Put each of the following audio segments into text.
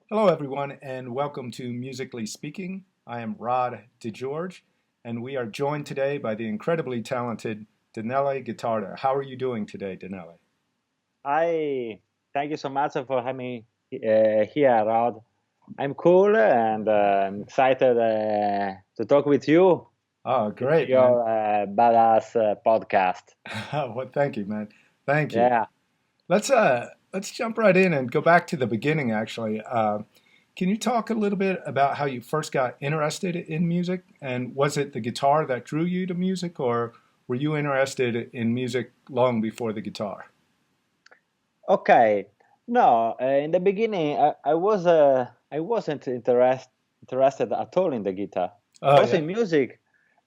Hello, everyone, and welcome to Musically Speaking. I am Rod DeGeorge, and we are joined today by the incredibly talented Daniele Gottardo. How are you doing today, Daniele? Hi, thank you so much for having me here, Rod. I'm cool and I'm excited to talk with you Oh, in great, man. your badass podcast. Well, thank you, man. Thank you. Yeah. Let's jump right in and go back to the beginning. Actually, can you talk a little bit about how you first got interested in music, and was it the guitar that drew you to music, or were you interested in music long before the guitar? Okay. No, in the beginning, I wasn't interested at all in the guitar. Oh, Also yeah, in music.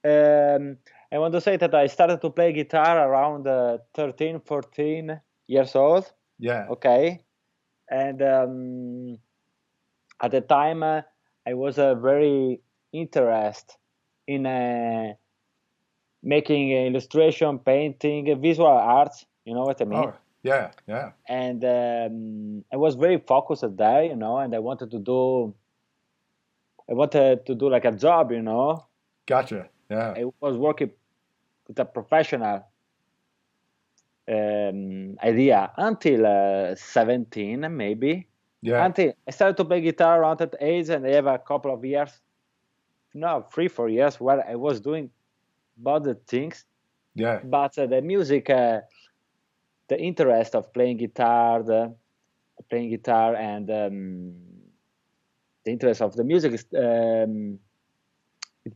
Um, I want to say that I started to play guitar around 13, 14 years old. yeah, Okay. And at the time, I was very interested in making illustration, painting, visual arts. You know what I mean? oh, yeah, yeah. And I was very focused there, and I wanted to do like a job. Gotcha. Yeah, I was working with a professional idea until 17, maybe. yeah, Until I started to play guitar around that age, and I have a couple of years, no, 3, 4 years, where I was doing both the things. yeah, But the music, the interest of playing guitar, and the interest of the music, it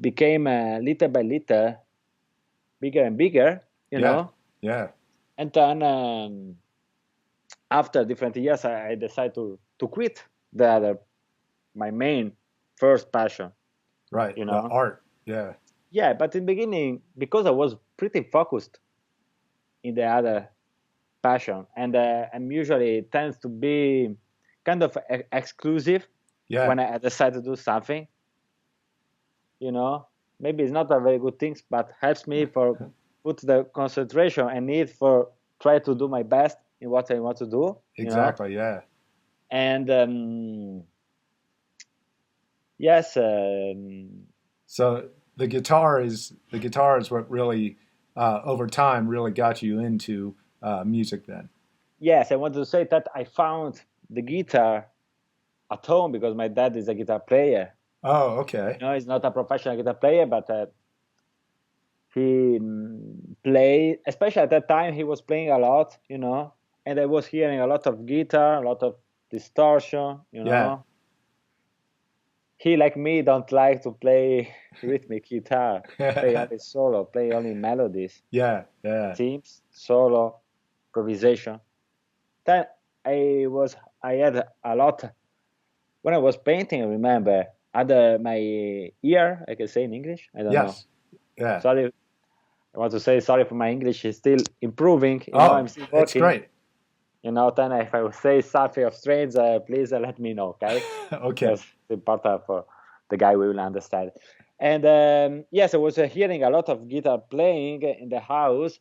became little by little bigger and bigger, you yeah, know. yeah. And then after different years, I decided to quit the other, my main first passion, Right. you The know. art. Yeah, Yeah, but in the beginning, because I was pretty focused in the other passion, and I'm usually tends to be kind of exclusive yeah, when I decide to do something. You know, maybe it's not a very good thing, but helps me for put the concentration I need for try to do my best in what I want to do. exactly. Yeah. And yes, So the guitar is what really over time really got you into music then. yes, I want to say that I found the guitar at home because my dad is a guitar player. Oh, okay. He's not a professional guitar player, but he played, especially at that time, he was playing a lot, and I was hearing a lot of guitar, a lot of distortion. Yeah. He, like me, don't like to play rhythmic guitar, play only solo, play only melodies, Yeah, yeah. themes, solo, improvisation. Then I was, I had a lot, when I was painting, I remember, under my ear, I can say in English, I don't know. Yes. Yeah. Sorry, I want to say sorry for my English. It's still improving. I'm Oh, still it's working. great. Then if I will say something of strange, please let me know, okay? Okay. Because it's important for the guy we will understand. And yes, I was hearing a lot of guitar playing in the house,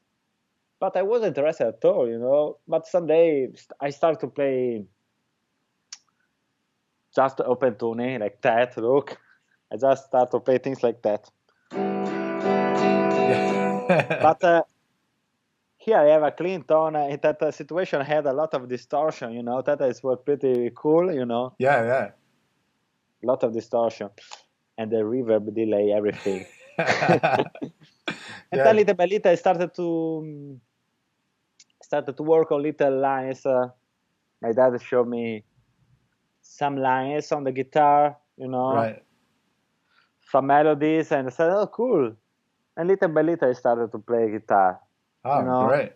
but I wasn't interested at all. But someday I start to play just open tuning like that. Look, I just start to play things like that. Yeah. But here I have a clean tone. In that situation, I had a lot of distortion. That is what pretty cool. Yeah, A lot of distortion, and the reverb delay, everything. yeah. And then Yeah. little by little, I started to work on little lines. My dad showed me some lines on the guitar. Right. Some melodies, and I said, "Oh, cool." And little by little, I started to play guitar. You Oh, know, great.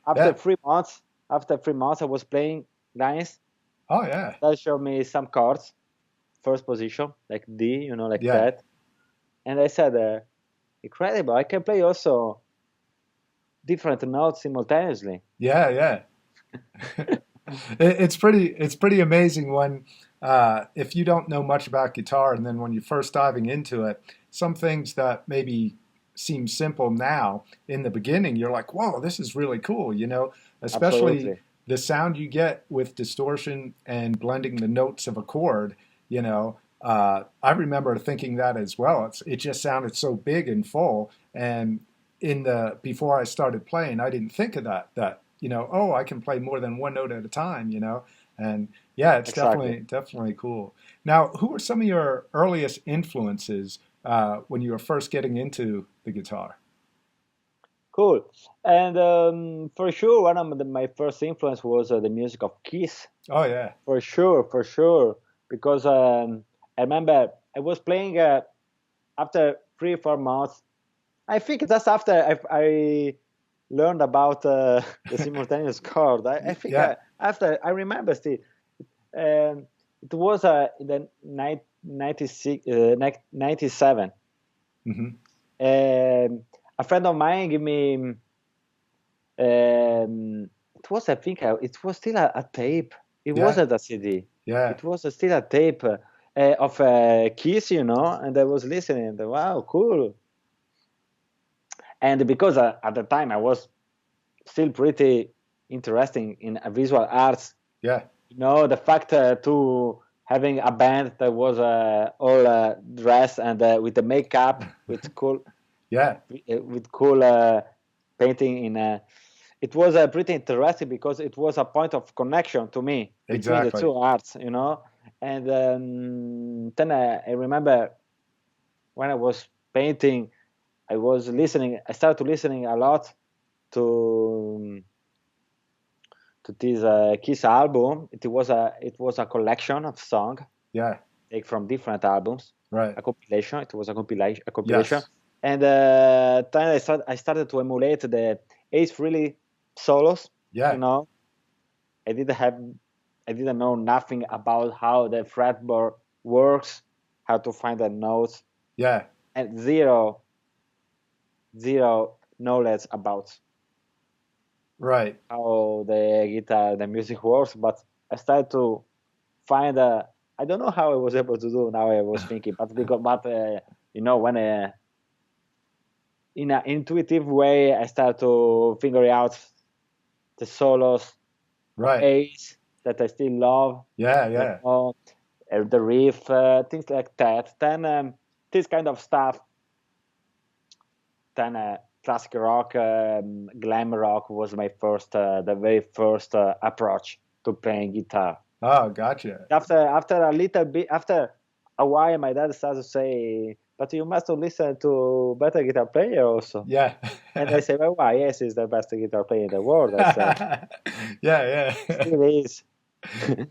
after Yeah. 3 months, I was playing lines. Oh, yeah. That showed me some chords, first position, like D, like Yeah. that. And I said, incredible, I can play also different notes simultaneously. Yeah, yeah. It's pretty amazing when if you don't know much about guitar and then when you're first diving into it, some things that maybe seem simple now in the beginning, you're like, whoa, this is really cool, especially Absolutely. the sound you get with distortion and blending the notes of a chord, I remember thinking that as well. It just sounded so big and full. And before I started playing, I didn't think of that, oh, I can play more than one note at a time. And yeah, it's Exactly. definitely cool. Now, who were some of your earliest influences when you were first getting into the guitar? Cool. And for sure, one of my first influence was the music of Kiss. Oh yeah, For sure. Because I remember I was playing after 3 or 4 months. I think just after I learned about the simultaneous chord. I think yeah. after I remember still. It was in the 96, 97. Hmm. A friend of mine gave me. It was, I think, it was still a tape. It Yeah, wasn't a CD. yeah. It was still a tape of Kiss, and I was listening. And, wow, cool. And because at the time I was still pretty interesting in visual arts, Yeah, the fact to having a band that was all dressed and with the makeup, yeah, with cool painting in. It was pretty interesting because it was a point of connection to me between the exactly. two arts. And then I remember when I was painting, I was listening. I started listening a lot to this Kiss album. It was a collection of songs Yeah, take from different albums, right. a compilation. It was a compilation, Yes. and then I started to emulate the Ace Frehley solos. You Yeah, know, I didn't have, I didn't know nothing about how the fretboard works, how to find the notes, yeah, and zero knowledge about right. how the guitar, the music works. But I started to find I don't know how I was able to do. Now I was thinking, but when in an intuitive way, I start to figure out the solos of Right. Ace that I still love, Yeah, you yeah. know, the riff, things like that. Then this kind of stuff. Then classic rock, glam rock was the very first approach to playing guitar. Oh, gotcha. After a little bit, after a while, my dad started to say, "But you must listen to better guitar player also." Yeah. And I said, "Well, why? Yes, he's the best guitar player in the world." I said, Yeah, yeah. "Still is."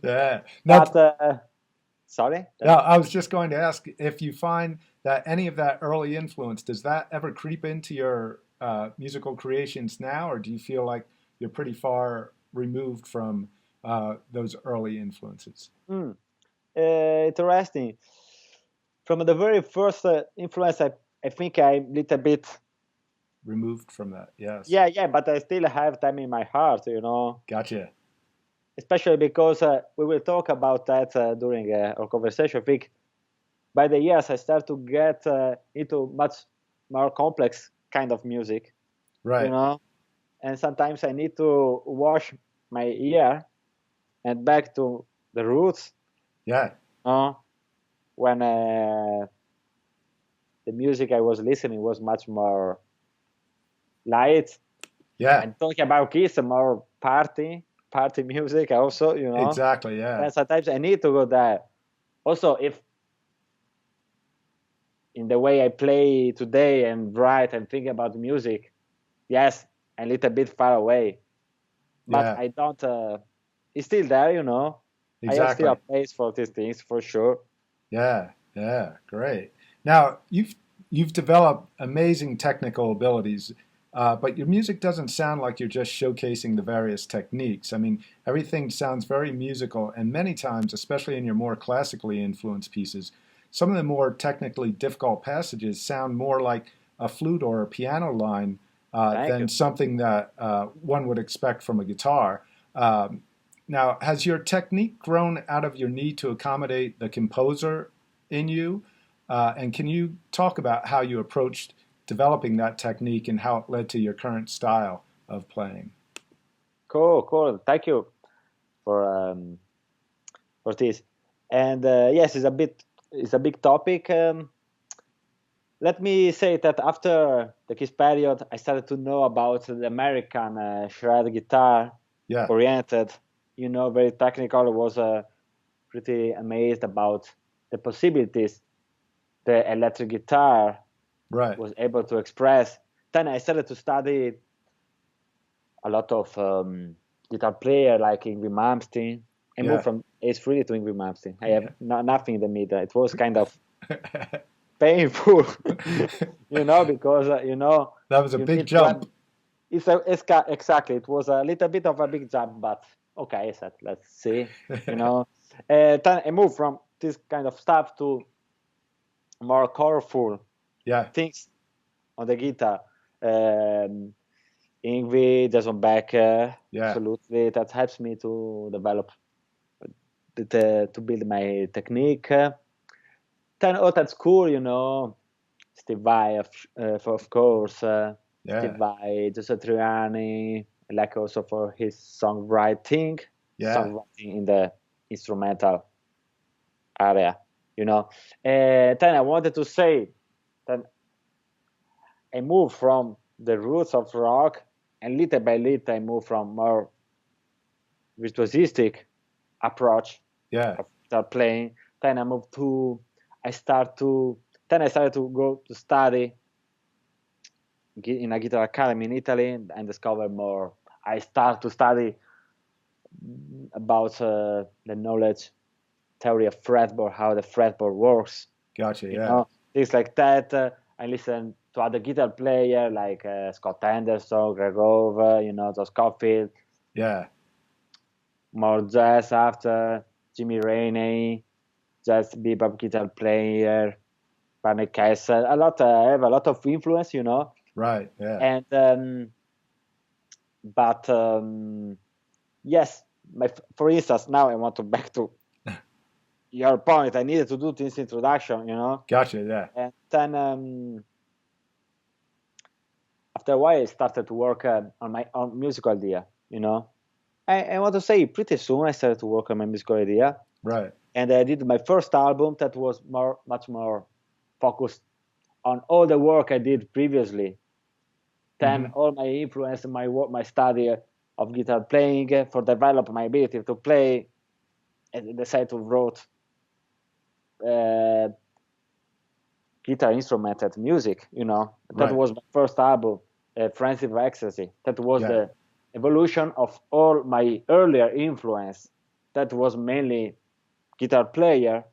Yeah. Now, But sorry, tell now, me. I was just going to ask if you find that any of that early influence, does that ever creep into your musical creations now, or do you feel like you're pretty far removed from those early influences? Hmm. Interesting. From the very first influence, I think I'm a little bit. Removed from that, yes. Yeah, yeah, but I still have them in my heart. Gotcha. Especially because we will talk about that during our conversation. I think by the years I start to get into much more complex kind of music, you Right. know, and sometimes I need to wash my ear and back to the roots, Yeah. uh, when the music I was listening was much more light. Yeah. I'm talking about Kiss, more party music also. Exactly. Yeah. And sometimes I need to go there. Also, if in the way I play today and write and think about music, yes, a little bit far away, but Yeah. I don't. It's still there. I have still a Exactly. place for these things for sure. Yeah. Yeah. Great. Now you've developed amazing technical abilities, but your music doesn't sound like you're just showcasing the various techniques. I mean, everything sounds very musical, and many times, especially in your more classically influenced pieces, some of the more technically difficult passages sound more like a flute or a piano line Thank than you. something that one would expect from a guitar. Um, Now, has your technique grown out of your need to accommodate the composer in you? And can you talk about how you approached developing that technique and how it led to your current style of playing? Cool, cool. Thank you for um, for this. And yes, it's a big topic. Let me say that after the Kiss period, I started to know about the American shred guitar Yeah, oriented, very technical. Was pretty amazed about the possibilities the electric guitar right. was able to express. Then I started to study a lot of guitar player like Yngwie Malmsteen. I moved Yeah. from Ace Frehley to Yngwie Malmsteen. I have nothing in the middle. It was kind of painful, because That was a you big need to have. jump. Exactly. It was a little bit of a big jump, but okay. I said, let's see. Then I moved from this kind of stuff to more colorful Yeah, things on the guitar. Um, Yngwie, Jason Becker, yeah, absolutely. That helps me to develop, to build my technique. Then, that's cool, Steve Vai, of course. Steve yeah, Vai, Giuseppe Triani, I like also for his yeah. songwriting in the instrumental area, Then I wanted to say that I moved from the roots of rock, and little by little I moved from more virtuosistic approach Yeah, of guitar playing. Then I moved to, I start to, then I started to go to study in a guitar academy in Italy and discover more. I start to study about the knowledge theory of fretboard, how the fretboard works. gotcha. You Yeah, know, things like that. I listen to other guitar player like Scott Anderson, Greg Over, Joe Scofield, yeah, more jazz after Jimmy Rainey, jazz bebop guitar player, Barney Kessel. I have a lot of influence, right. Yeah, and but yes, for instance, now I want to back to your point. I needed to do this introduction, gotcha. Yeah, and then after a while, I started to work on my own musical idea. I want to say pretty soon I started to work on my musical idea, right. and I did my first album that was much more focused on all the work I did previously. Then Hmm. all my influence, my work, my study of guitar playing for develop my ability to play, and decided to wrote uh, guitar instrumented music. That Right. was my first album, Frenzy of Ecstasy. That was Yeah, the evolution of all my earlier influence. That was mainly guitar player.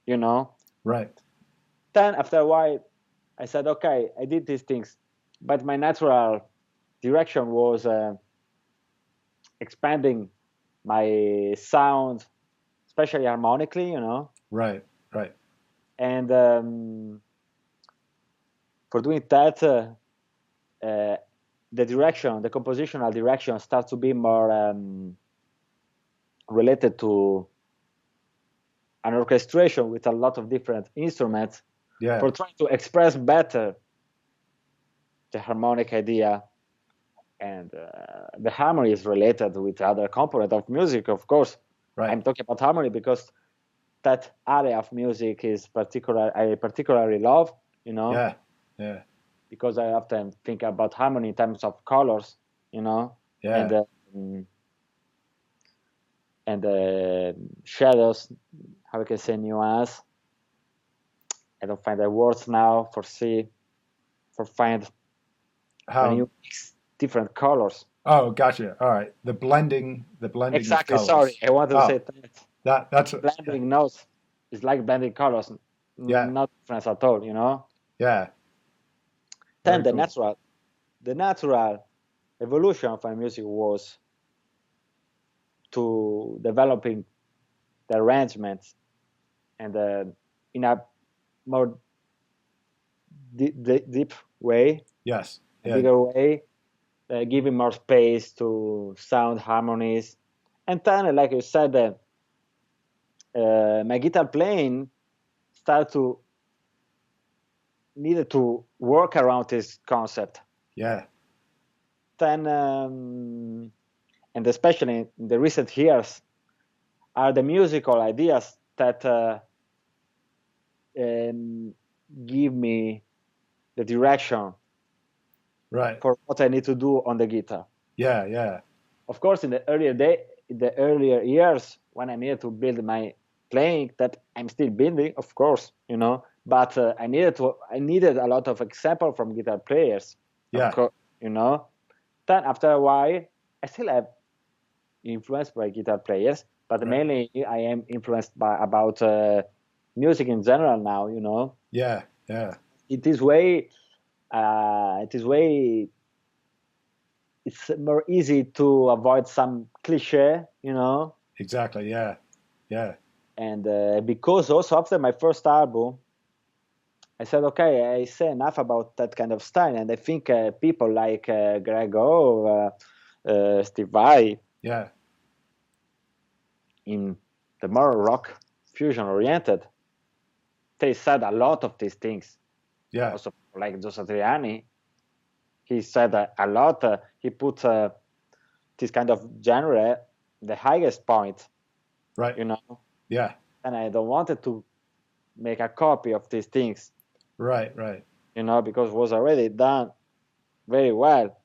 you know. right. Then after a while, I said, okay, I did these things, but my natural direction was expanding my sound, especially harmonically, Right. Right. and for doing that, uh, the compositional direction starts to be more related to an orchestration with a lot of different instruments Yeah. for trying to express better the harmonic idea. And the harmony is related with other component of music, of course. Right. I'm talking about harmony because that area of music I particularly love, Yeah. Yeah. because I often think about harmony in terms of colors, and Yeah. mm, and shadows, how we can say nuance. I don't find the words now for see, for find when How? you mix different colors. Oh, gotcha. All right. The blending of Exactly. Sorry, colors. I wanted to say Oh, that. that's Blending notes is like blending colors, yeah. not different at all. Yeah. Then Very cool. the natural evolution of my music was to developing the arrangements and in a more deep way, Yes. a Yeah. bigger way, giving more space to sound harmonies. And then, like you said, my guitar playing started to needed to work around this concept. Yeah. Then and especially in the recent years, are the musical ideas that um, give me the direction Right. for what I need to do on the guitar. Yeah. Yeah. Of course, in the earlier years, when I needed to build my playing, that I'm still building, of course, but I needed a lot of example from guitar players, of Yeah. course, Then after a while, I still have influenced by guitar players, but Right. mainly I am influenced by about music in general now. Yeah. Yeah. It is way, it is way. It's more easy to avoid some cliche. Exactly. Yeah. Yeah. And because also after my first album, I said, okay, I say enough about that kind of style, and I think people like Greg O, Steve Vai, Yeah. in the more rock fusion oriented, they said a lot of these things. Yeah. Also, like Joe Satriani, he said a lot. He put this kind of genre the highest point, Right. you know. Yeah. And I don't wanted to make a copy of these things, Right. Right. because it was already done very well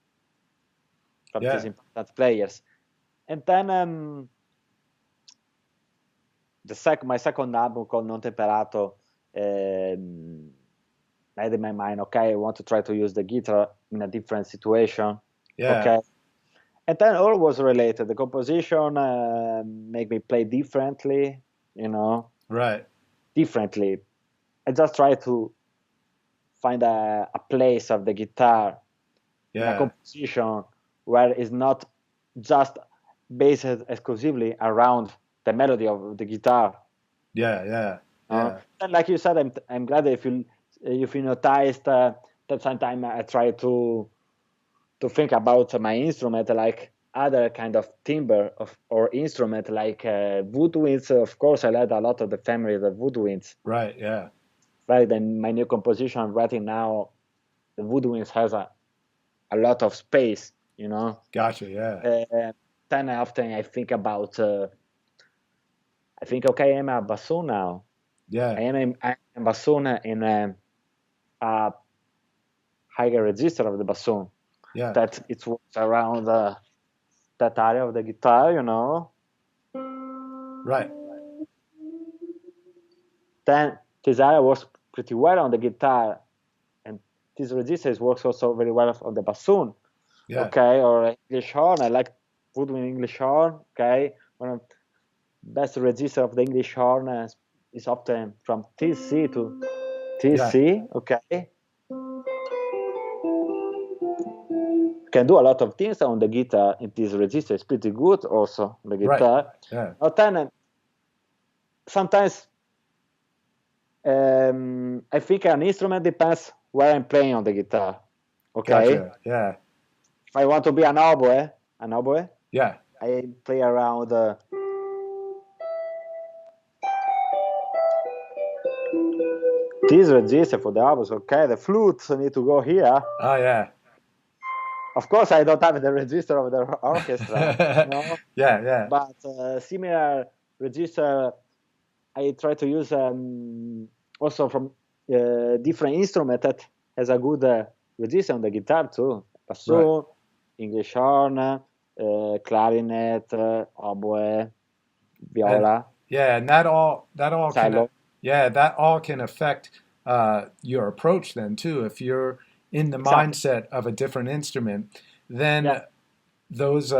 from these Yeah. important players. And then my second album called Non Temperato, I had in my mind, okay, I want to try to use the guitar in a different situation. Yeah. Okay. And then all was related. The composition make me play differently, Right. differently. I just try to find a place of the guitar in a Yeah. composition where it's not just based exclusively around the melody of the guitar. Yeah. Yeah. Yeah. And like you said, I'm glad that if you noticed that sometimes I try to think about my instrument like other kind of timbre or instrument like woodwinds. Of course, I led a lot of the family of the woodwinds. Right. Yeah. Right, then my new composition I'm writing now, the woodwinds has a lot of space. Gotcha. Yeah. Then often I think about. I think, okay, I'm a bassoon now. Yeah. I'm a bassoon in a higher register of the bassoon. Yeah. That it works around that area of the guitar. Right. Then this area works pretty well on the guitar, and this register works also very well on the bassoon. Yeah. Okay, or English horn. I like woodwind English horn. Okay, one of the best register of the English horn is often from TC to Yeah. TC. Okay, can do a lot of things on the guitar in this register. It's pretty good also on the Right. guitar. Yeah. But then sometimes I think an instrument depends where I'm playing on the guitar. Okay, Gotcha. Yeah. if I want to be an oboe, Yeah. I play around. This register for the oboes. Okay, the flutes need to go here. Oh yeah. Of course, I don't have the register of the orchestra, Yeah. Yeah. but similar register I try to use also from different instrument that has a good register on the guitar too. Bassoon, Right. English horn, clarinet, oboe, And viola, yeah, and that all can cello. yeah, that all can affect your approach then too. If you're in the Exactly. mindset of a different instrument, then Yeah, those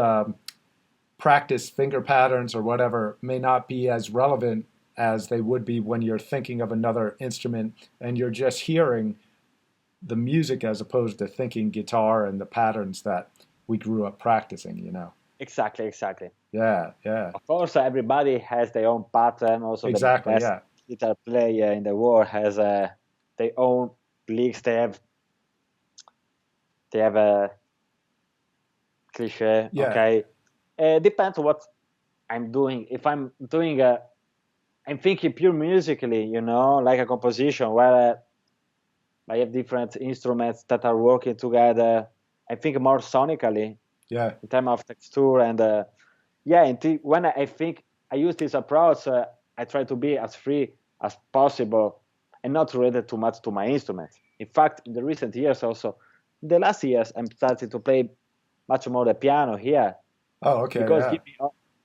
practice finger patterns or whatever may not be as relevant as they would be when you're thinking of another instrument and you're just hearing the music as opposed to thinking guitar and the patterns that we grew up practicing. exactly. Yeah, yeah, Of course, everybody has their own pattern. Also, the exactly. best Yeah, guitar player in the world has their own licks. They have a cliche. yeah, Okay, depends on what I'm doing. If I'm doing I'm thinking pure musically, like a composition where I have different instruments that are working together. I think more sonically. Yeah. in terms of texture and yeah. When I think I use this approach, I try to be as free as possible and not related too much to my instrument. In fact, in the recent years, also in the last years, I'm starting to play much more the piano here Oh, okay. because Yeah.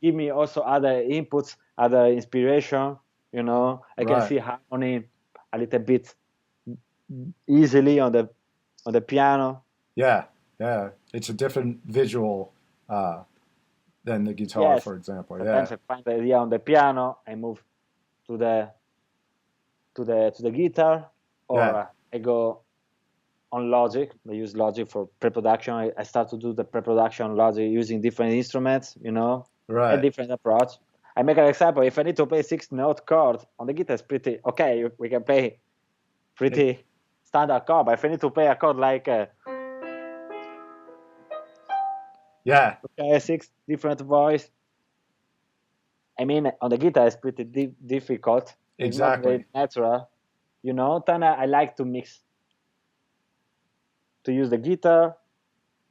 give me also other inputs, other inspiration. You know, I can Right. see harmony a little bit easily on the piano. Yeah. Yeah. It's a different visual uh, than the guitar, Yes, for example. sometimes Yeah. I find the idea on the piano, I move to the guitar, or Yeah. I go on Logic. I use Logic for pre-production. I start to do the pre-production Logic using different instruments, you know, a Right. different approach. I make an example. If I need to play 6-note chord on the guitar, it's pretty okay. We can play It, pretty standard chord. But if I need to play a chord like yeah. okay, six different voice, I mean, on the guitar it's pretty difficult. It's not very Exactly. natural, you know. Then I like to mix, to use the guitar,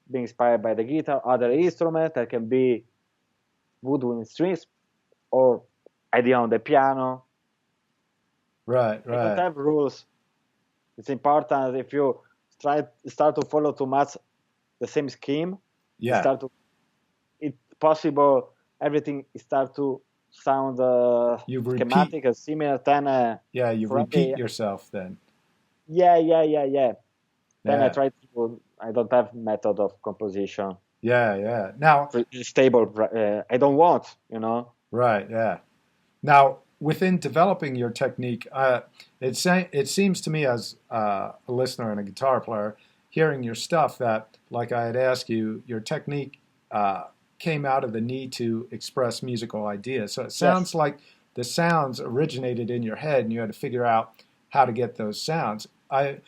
be inspired by the guitar, other instrument that can be woodwind strings or idea on the piano. Right. I don't Right. have rules. It's important if you start to follow too much the same scheme, it Yeah. start to it's possible everything start to sound You repeat. schematic and similar. Then Yeah. You for repeat every yourself then. yeah. Then I Yeah. try to. I don't have method of composition Yeah. Yeah. Now, stable. I don't want, you know. right. Yeah. Now, within developing your technique, it seems to me as a listener and a guitar player, hearing your stuff that, like I had asked you, your technique came out of the need to express musical ideas. So it Yes. sounds like the sounds originated in your head, and you had to figure out how to get those sounds. I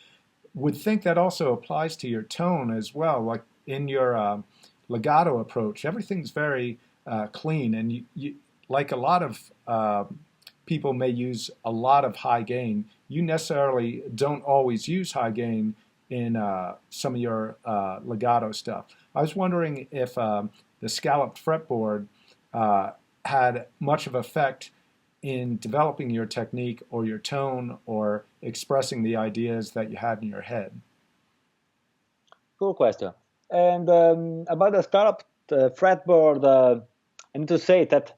would think that also applies to your tone as well. Like in your legato approach, everything's very clean, and like a lot of people may use a lot of high gain. You necessarily don't always use high gain in some of your legato stuff. I was wondering if the scalloped fretboard uh, had much of effect in developing your technique or your tone or expressing the ideas that you had in your head. Cool question. And about the scalloped fretboard, I need to say that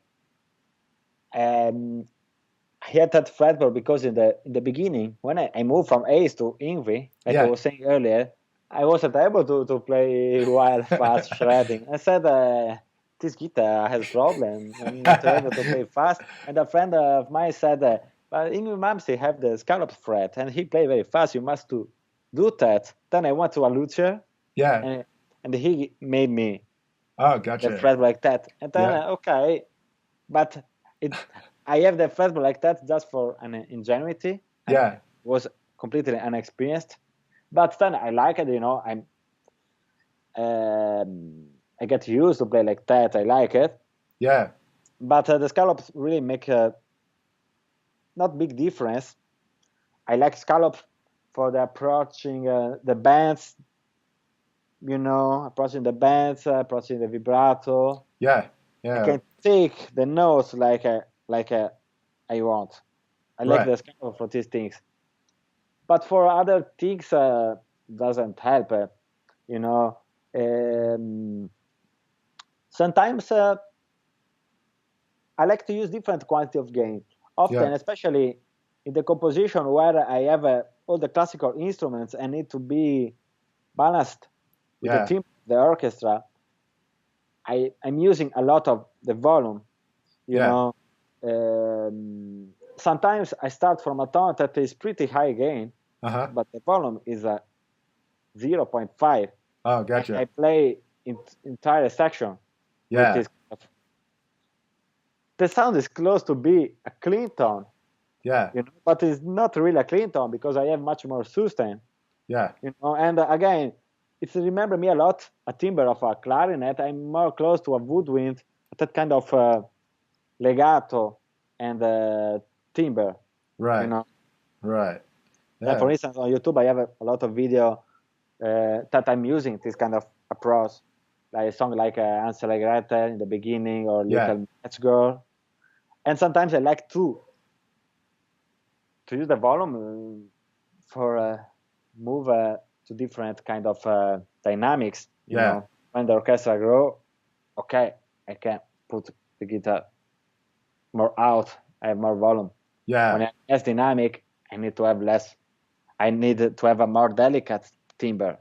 um, I had that fretboard because in the beginning, when I moved from Ace to Ingvi, like I Yeah, was saying earlier, I wasn't able to play while fast shredding. I said, this guitar has problem. I'm not able to play fast. And a friend of mine said, but Ingvi Mamsi have the scallop fret, and he play very fast. You must to do that. Then I went to a luthier, yeah. and he made me Oh, the gotcha. fret like that. And then Yeah, okay, but it I have the fretboard like that just for an ingenuity. I yeah, was completely inexperienced, but then I like it. You know, I get used to play like that. I like it, yeah, but the scallops really make a not big difference. I like scallop for the approaching the bands. You know, approaching the bands, approaching the vibrato. yeah, I yeah. can take the notes like I want. I like Right. the scallop for these things. But for other things doesn't help, you know. um, Sometimes I like to use different quantity of gain, Yeah, often especially in the composition where I have all the classical instruments and need to be balanced with the yeah, team, the orchestra. I'm using a lot of the volume, you yeah. know. Sometimes I start from a tone that is pretty high gain, Uh-huh. but the volume is a zero point 0.5, Oh, and I gotcha. play entire section with Yeah, this. The sound is close to be a clean tone, yeah, you know, but it's not really a clean tone because I have much more sustain, yeah, you know. And again, it's remember me a lot a timbre of a clarinet. I'm more close to a woodwind, that kind of legato and timbre, you right, know. right. And Yeah, for instance, on YouTube, I have a lot of video that I'm using this kind of approach. like a song like Ansel Gretel in the beginning, or Yeah. Little Match Girl. And sometimes I like to use the volume for move to different kind of dynamics. Yeah. When the orchestra grow, okay, I can put the guitar more out. I have more volume. When Yeah. I'm less dynamic, I need to have less. I need to have a more delicate timbre.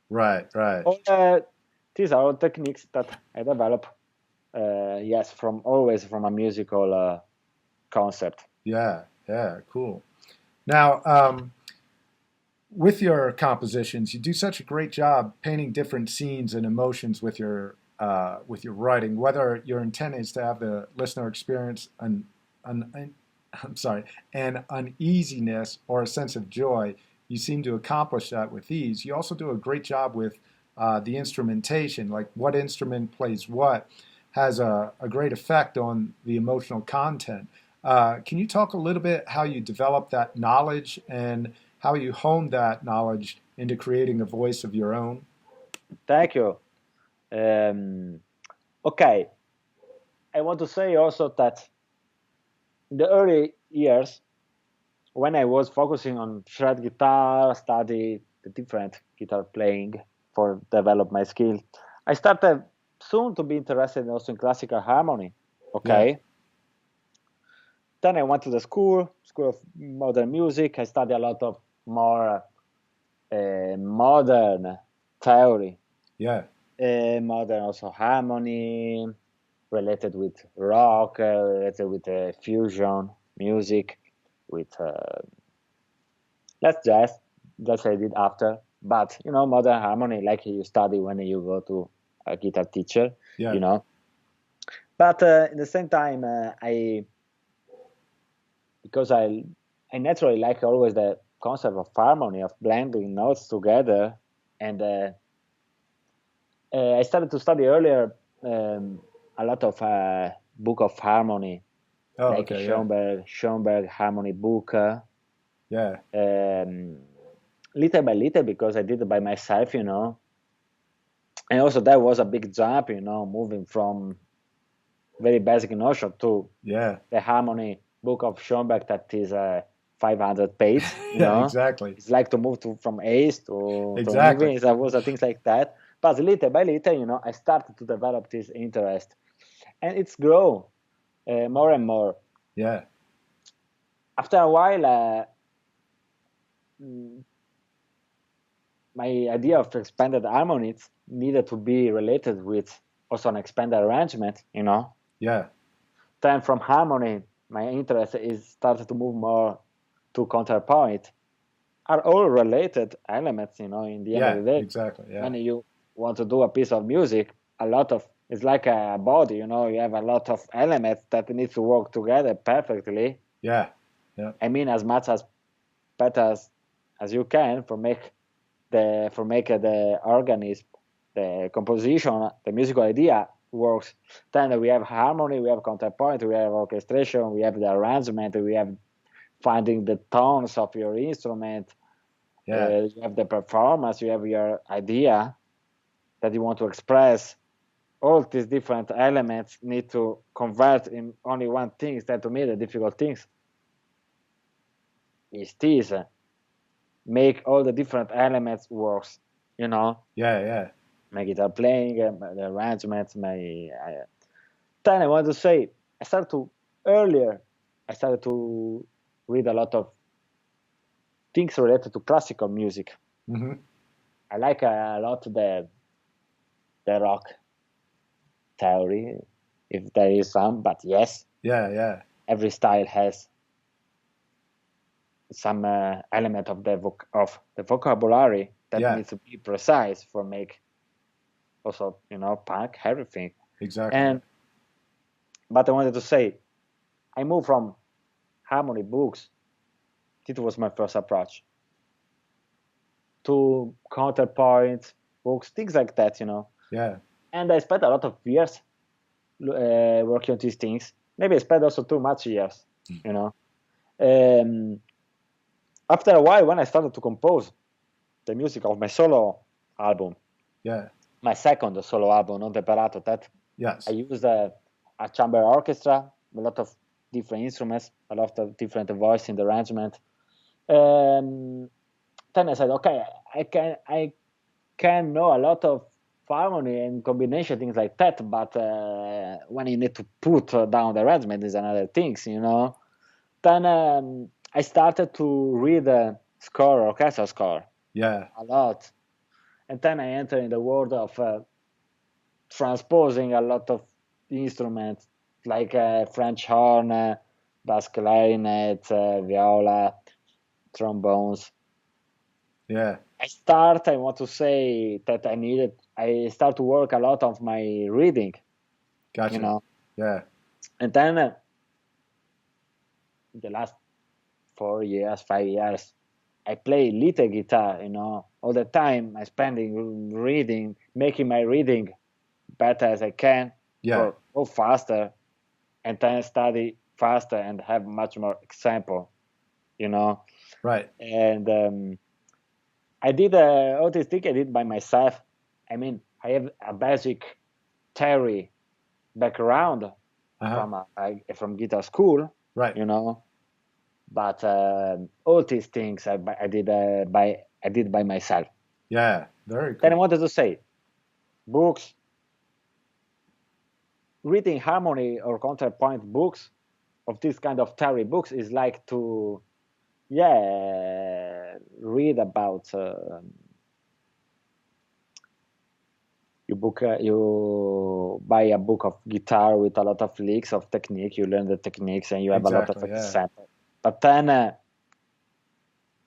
Right. Right. All these are all techniques that I develop. Yes, from always from a musical concept. Yeah. Yeah. Cool. Now, with your compositions, you do such a great job painting different scenes and emotions with your writing. Whether your intent is to have the listener experience an I'm sorry, an uneasiness or a sense of joy, you seem to accomplish that with ease. You also do a great job with the instrumentation, like what instrument plays what, has a great effect on the emotional content. Can you talk a little bit how you develop that knowledge and how you honed that knowledge into creating a voice of your own? Thank you. Um, okay, I want to say also that in the early years, when I was focusing on shred guitar, study the different guitar playing for develop my skill, I started soon to be interested also in classical harmony. Yeah. Okay, then I went to the school of modern music. I studied a lot of more modern theory, Yeah. modern also harmony related with rock, related with fusion music, with that's jazz. That's what I did after. But modern harmony, like you study when you go to a guitar teacher, Yeah. you know. But at the same time, because I naturally like always the concept of harmony, of blending notes together, and I started to study earlier a lot of book of harmony, Oh, like okay. Yeah. Schoenberg harmony book. Yeah. Um, Little by little, because I did it by myself, and also that was a big jump, moving from very basic notion to Yeah. the harmony book of Schoenberg that is 500 pages. Yeah. Exactly. It's like to move from A's to Exactly. anything. There was things like that. But little by little, I started to develop this interest, and it's grow more and more. Yeah. After a while, mm, my idea of expanded harmonies needed to be related with also an expanded arrangement. Yeah. Then from harmony, my interest is started to move more to counterpoint. Are all related elements, in the end of Yeah. the day. Exactly. Yeah. When you want to do a piece of music, a lot of it's like a body, you have a lot of elements that need to work together perfectly. Yeah. Yeah. I mean, as much as better as you can for make the organism, the composition, the musical idea works. Then we have harmony, we have counterpoint, we have orchestration, we have the arrangement, we have finding the tones of your instrument, Yeah. you have the performance, you have your idea that you want to express. All these different elements need to convert in only one thing. That to me the difficult things is this: make all the different elements works. You know, Yeah. Yeah. my guitar playing, the arrangements, Then I want to say, I started to earlier. I started to read a lot of things related to classical music. Mm-hmm. I like a lot the rock theory, if there is some. But yes, Yeah. Yeah. every style has some element of the vocabulary that Yeah. needs to be precise for make also punk everything. Exactly. Yeah. And but I wanted to say, I moved from harmony books. It was my first approach to counterpoint books, things like that. Yeah. And I spent a lot of years working on these things. Maybe I spent also too much years. You know. Um, After a while, when I started to compose the music of my solo album, Yeah. my second solo album, Non Temperato, that I Yes. used a chamber orchestra, a lot of different instruments, a lot of different voice in the arrangement. Um, then I said, okay, I can know a lot of harmony and combination things like that, but when you need to put down the arrangement is another things, you know. Then I started to read orchestral score Yeah. a lot, and then I entered in the world of transposing a lot of instruments like French horn, bass clarinet, viola, trombones. Yeah. I want to say that I start to work a lot of my reading, you Gotcha. know, Yeah. and then the last 4 years, 5 years, I play little guitar, you know, all the time I spending reading, making my reading better as I can Yeah. for go faster, and then study faster and have much more example, you know. Right. And I did all this thing I did by myself. I mean, I have a basic theory background Uh-huh. from guitar school, Right. you know. But all these things I did by myself. Yeah. Very Then I cool. wanted to say, books, reading harmony or counterpoint books of this kind of theory books is like to read about you buy a book of guitar with a lot of licks of technique, you learn the techniques and you have a lot of Exactly. Yeah. examples. But then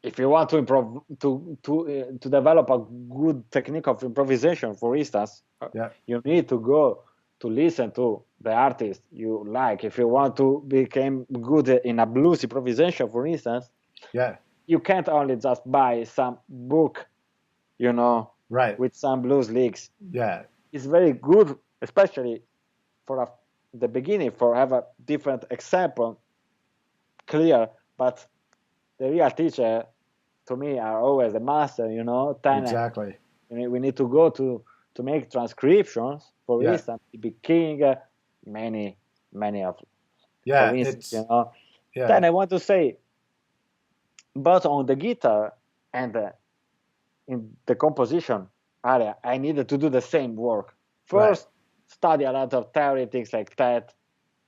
if you want to improve to develop a good technique of improvisation, for instance, Yeah. you need to go to listen to the artist you like. If you want to become good in a blues improvisation, for instance, Yeah. you can't only just buy some book, you know, Right. with some blues licks. Yeah. It's very good, especially for the beginning, for have a different example clear. But the real teacher, to me, are always the master. You know, then Exactly. we need to go to make transcriptions. For Yeah. instance, King, many of, for Yeah. instance, you It's know. yeah. Then I want to say, but on the guitar and in the composition area, I needed to do the same work. Right. First, study a lot of theory, things like that.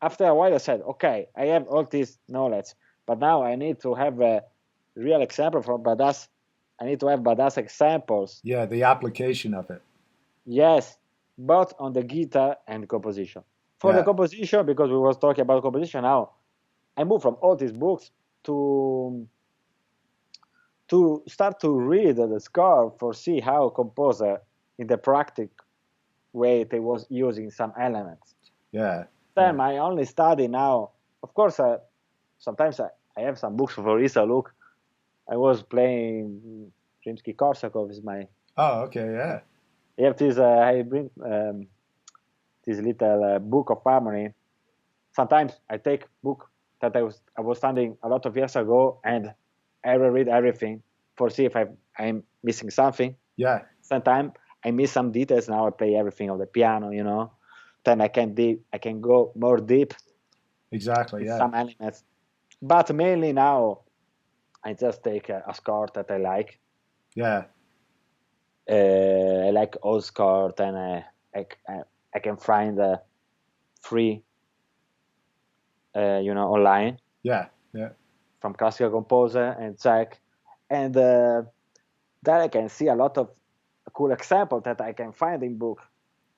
After a while, I said, okay, I have all this knowledge, but now I need to have a real example from badass. I need to have badass examples. Yeah. The application of it. Yes, both on the guitar and composition. For the Yeah. composition, because we was talking about composition now, I moved from all these books to start to read the score for see how composer in the practical way they was using some elements. Yeah. Then Yeah. my only study now, of course, sometimes I have some books for Isa. Look, I was playing Rimsky-Korsakov is my. Oh, okay. Yeah. I have this. I bring this little book of harmony. Sometimes I take book that I was studying a lot of years ago and I reread everything for see if I'm missing something. Yeah. Sometimes I miss some details. Now I play everything on the piano, you know. Then I can go more deep Exactly. in Yeah. some elements. But mainly now I just take a score that I like. Yeah. I like old score, then I can find free, online Yeah. Yeah. from classical composer and check, and there I can see a lot of cool examples that I can find in book.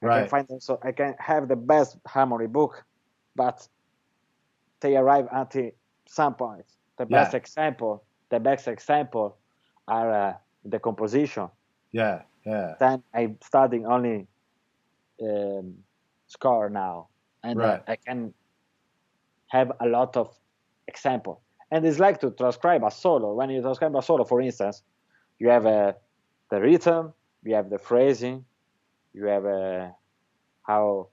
I can Right. find also I can have the best harmony book, but they arrive until some point. Yeah. The best example are the composition. Yeah. Yeah. Then I'm studying only um, score now, and Right. I can have a lot of example. And it's like to transcribe a solo. When you transcribe a solo, for instance, you have the rhythm, you have the phrasing, you have how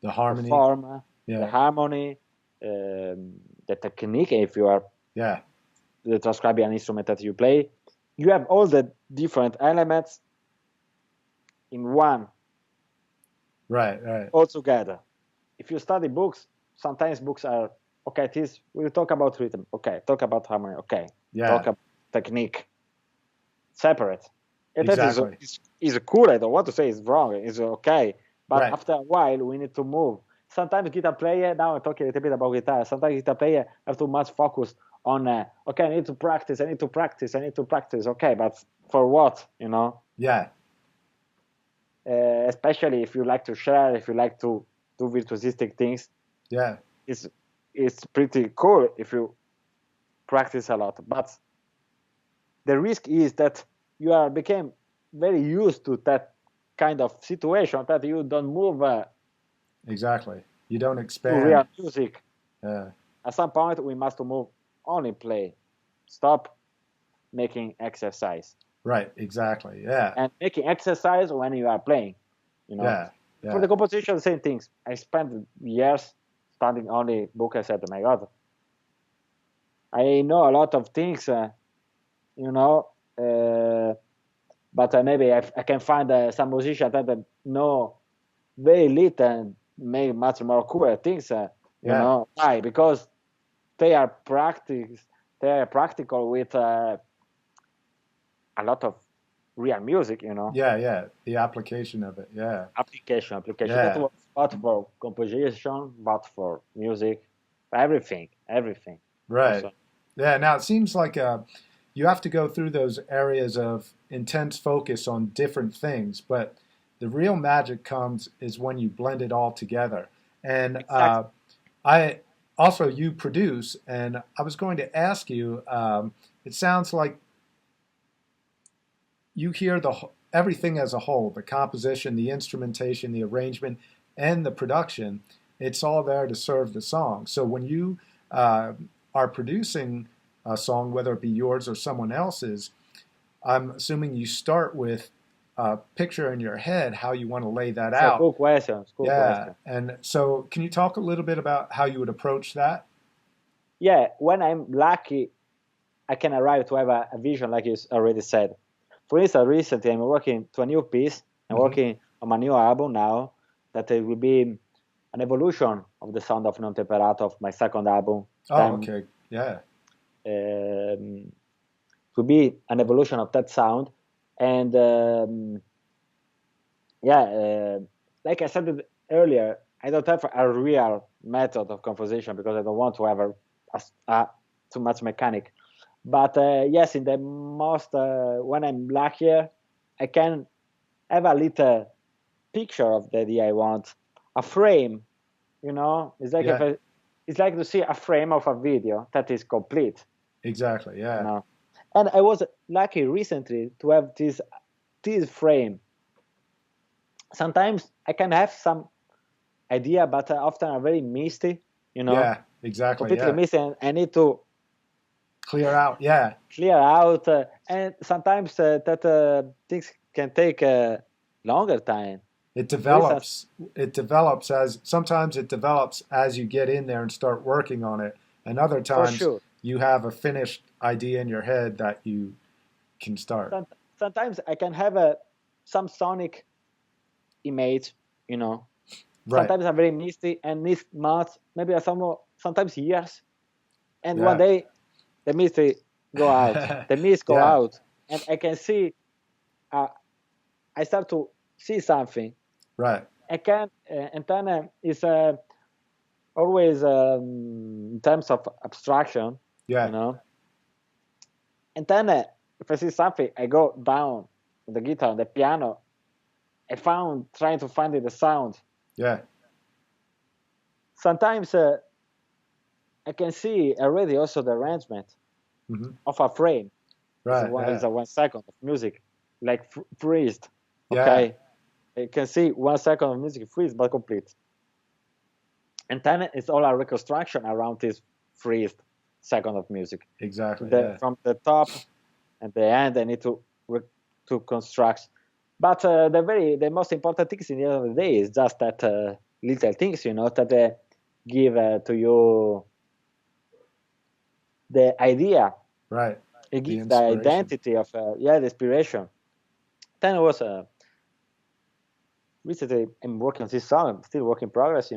The the harmony. form, the Yeah. harmony, the technique. If you are Yeah. transcribing an instrument that you play, you have all the different elements in one. Right, right. all together. If you study books, sometimes books are okay. This we'll talk about rhythm. Okay, talk about harmony. Okay, talk Yeah, about technique. Separate. And that exactly. is cool. I don't want to say it's wrong. It's okay. But Right. after a while, we need to move. Sometimes guitar player. Now I'm talking a little bit about guitar. Sometimes guitar player have too much focus on. Okay, I need to practice. I need to practice. I need to practice. Okay, but for what? You know. Yeah, Especially if you like to share, if you like to do virtuosistic things, yeah, it's it's pretty cool if you practice a lot. But the risk is that you are became very used to that kind of situation that you don't move exactly. You don't to expand. real music. Yeah, At some point, we must move only play, stop making exercise, right, exactly. Yeah, and making exercise when you are playing. You know, yeah, for yeah, the composition, same things. I spent years studying only book. I said, "Oh my God, I know a lot of things." You know. But maybe I can find some musicians that know very little and make much more cooler things. You yeah, know why? Because they are they are practical with a lot of real music. You know, yeah, yeah. The application of it. Yeah, application. That yeah, was not for composition, but for music, everything. right. Also, Yeah, now it seems like you have to go through those areas of intense focus on different things, but the real magic comes is when you blend it all together. And exactly. I also you produce, and I was going to ask you. It sounds like you hear everything as a whole: the composition, the instrumentation, the arrangement, and the production. It's all there to serve the song. So when you uh, are producing a song, whether it be yours or someone else's, I'm assuming you start with a picture in your head how you want to lay that So out. cool questions. Cool Yeah, question. and so can you talk a little bit about how you would approach that? Yeah, when I'm lucky, I can arrive to have a vision, like you already said. For instance, recently I'm working to a new piece. I'm Hmm. working on my new album now that it will be an evolution of the sound of Non Temperato of my second album. Oh, Then okay. Yeah, it will be an evolution of that sound. And yeah, like I said earlier, I don't have a real method of composition because I don't want to have too much mechanic. But yes, in the most when I'm luckier, I can have a little picture of the idea I want, a frame. You know, it's like if yeah, it's like to see a frame of a video that is complete. exactly. You Yeah, know, and I was lucky recently to have this frame. Sometimes I can have some idea, but often are very misty. You know, yeah, exactly. completely Yeah, misty, and I need to clear out. Yeah, clear out. And sometimes that things can take longer time. it For instance, develops. It develops as sometimes it develops as you get in there and start working on it, and other for times sure, you have a finished idea in your head that you can start. sometimes I can have some sonic image. You know, Right. sometimes I'm very misty and needs months, maybe sometimes years. And one Yeah. day the misty go out, the mist go Yeah. out, and I can see. Uh, I start to see something. Right. I can, and then it's always in terms of abstraction, you Yeah. know. And then if I see something, I go down on the guitar, on the piano. I found trying to find the sound. Yeah. Sometimes I can see already also the arrangement Hmm. of a frame. Right. Is Yeah. a 1 second of music, like freezed. Yeah. Okay, I can see 1 second of music freeze but complete. And then it's all a reconstruction around this freezed second of music. Exactly. Yeah. From the top and the end, I need to construct. But the most important things in the end of the day is just that little things, you know, that give to you the idea. Right. It The gives the inspiration. identity of the inspiration. Then it was recently I'm working on this song. I'm still work in progress,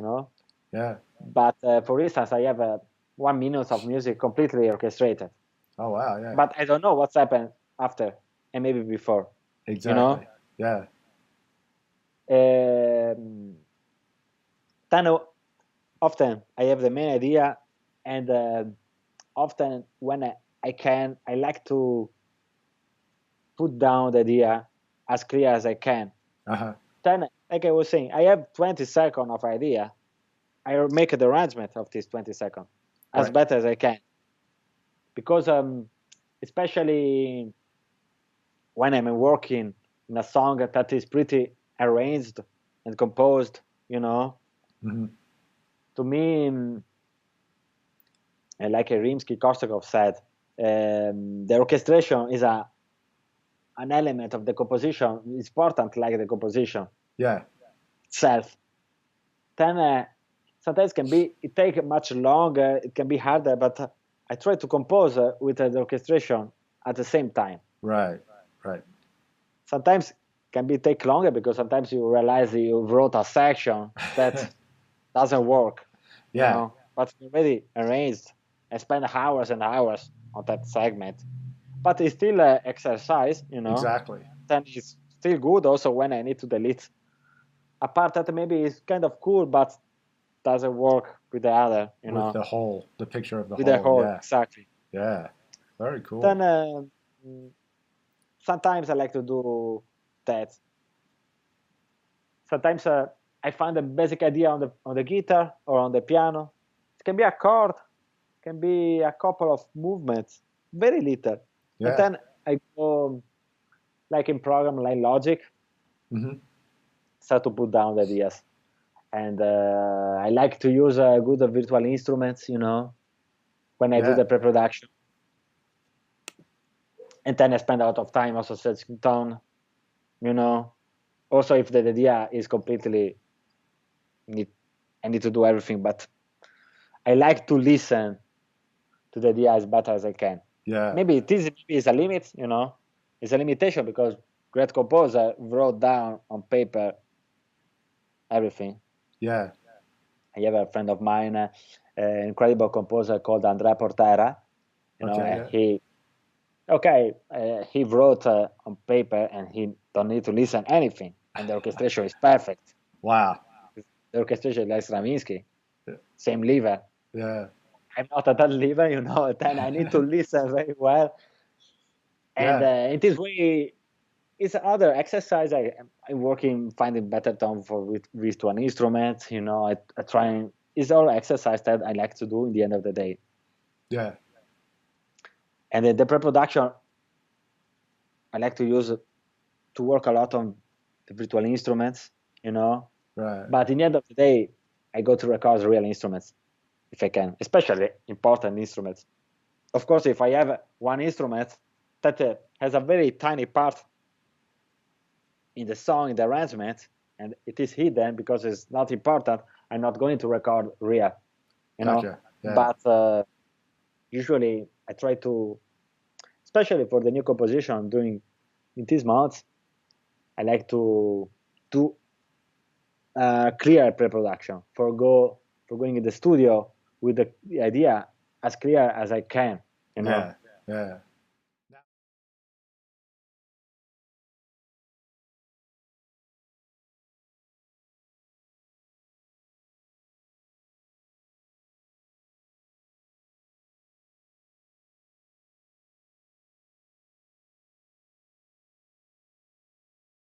Yeah. But for instance, I have 1 minute of music completely orchestrated, Oh wow. Yeah. but I don't know what's happened after and maybe before. You know. Exactly. Yeah. Um, then often I have the main idea, and often when I can, I like to put down the idea as clear as I can. Uh-huh. Then, like I was saying, I have 20 seconds of idea. I make the arrangement of this 20 seconds as Right. better as I can, because especially when I'm working in a song that is pretty arranged and composed, Hmm. to me, like Rimsky-Korsakov said, the orchestration is an element of the composition. It's important, like the composition Yeah. itself. Then sometimes it take much longer. It can be harder, but I try to compose with the orchestration at the same time. Right. Right. Sometimes can be take longer because sometimes you realize you wrote a section that doesn't work, Yeah. but you already arranged and spent hours and hours on that segment. But it's still exercise, Exactly. then it's still good also when I need to delete a part that maybe is kind of cool but doesn't work with the other, With the whole, the picture of the with the whole. whole, Yeah. exactly. Yeah. Very Then cool. sometimes I like to do that. Sometimes I find a basic idea on the guitar or on the piano. It can be a chord, can be a couple of movements, very little, and Yeah. then I go like in program like Logic, Hmm. start to put down the ideas. And I like to use good virtual instruments, when I do Yeah. the pre-production. And then I spend a lot of time also setting tone, you know. Also, if the idea is completely, need, I need to do everything, but I like to listen to the idea as better as I can. Yeah. Maybe maybe is a limit, It's a limitation because great composer wrote down on paper everything. Yeah. I have a friend of mine, incredible composer called Andrea Portera. Okay. And Yeah. he wrote on paper, and he don't need to listen anything, and the orchestration is perfect. Wow. The orchestration like Stravinsky, Yeah. same lever. Yeah. I'm not at that level, then I need to listen very well. And Yeah. in this way, it's other exercise. I'm working, finding better tone with one instrument. I try and it's all exercise that I like to do in the end of the day. Yeah. And then the pre-production, I like to use to work a lot on the virtual instruments, Right. But in the end of the day, I go to record real instruments if I can, especially important instruments. Of course, if I have one instrument that has a very tiny part in the song, in the arrangement, and it is hidden because it's not important, I'm not going to record real, Gotcha. Yeah. But usually I try to, especially for the new composition I'm doing in these months, I like to do clear pre-production for going in the studio with the idea as clear as I can, Yeah. Yeah.